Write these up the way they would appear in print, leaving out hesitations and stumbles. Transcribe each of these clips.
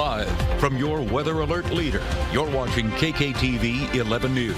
Live from your weather alert leader, you're watching KKTV 11 News.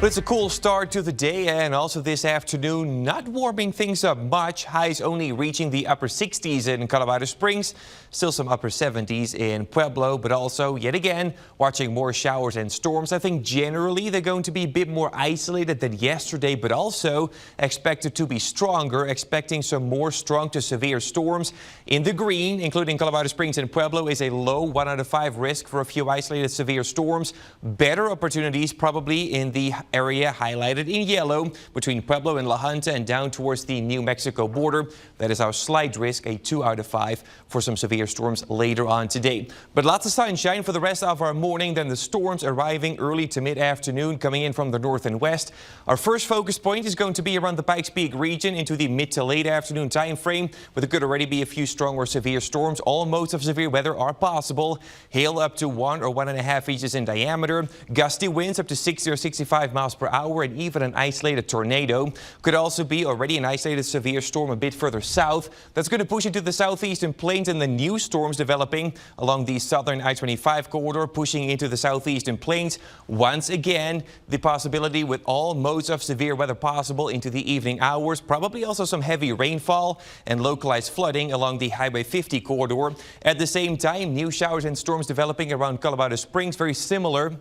But it's a cool start to the day, and also this afternoon not warming things up much. Highs only reaching the upper 60s in Colorado Springs. Still some upper 70s in Pueblo, but also yet again watching more showers and storms. I think generally they're going to be a bit more isolated than yesterday, but also expected to be stronger, expecting some more strong to severe storms. In the green, including Colorado Springs and Pueblo, is a low 1 out of 5 risk for a few isolated severe storms. Better opportunities probably in the area highlighted in yellow between Pueblo and La Junta and down towards the New Mexico border. That is our slight risk, a 2 out of 5 for some severe storms later on today. But lots of sunshine for the rest of our morning. Then the storms arriving early to mid-afternoon coming in from the north and west. Our first focus point is going to be around the Pikes Peak region into the mid to late afternoon time frame, where there could already be a few strong or severe storms. All modes of severe weather are possible. Hail up to 1 or 1.5 inches in diameter. Gusty winds up to 60 or 65 miles per hour, and even an isolated tornado. Could also be already an isolated severe storm a bit further south. That's going to push into the southeastern plains, and the new storms developing along the southern I-25 corridor, pushing into the southeastern plains. Once again, the possibility with all modes of severe weather possible into the evening hours. Probably also some heavy rainfall and localized flooding along the Highway 50 corridor. At the same time, new showers and storms developing around Colorado Springs, very similar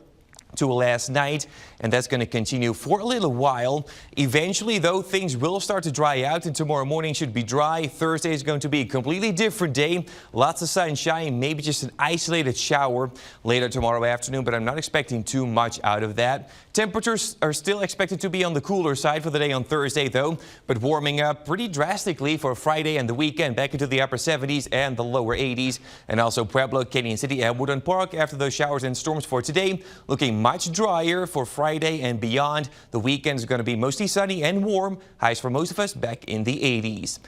to last night, and that's going to continue for a little while. Eventually, though, things will start to dry out, and tomorrow morning should be dry. Thursday is going to be a completely different day. Lots of sunshine, maybe just an isolated shower later tomorrow afternoon, but I'm not expecting too much out of that. Temperatures are still expected to be on the cooler side for the day on Thursday, though, but warming up pretty drastically for Friday and the weekend, back into the upper 70s and the lower 80s. And also Pueblo, Canyon City, and Woodland Park after those showers and storms for today, looking much drier for Friday and beyond. The weekend is going to be mostly sunny and warm. Highs for most of us back in the 80s.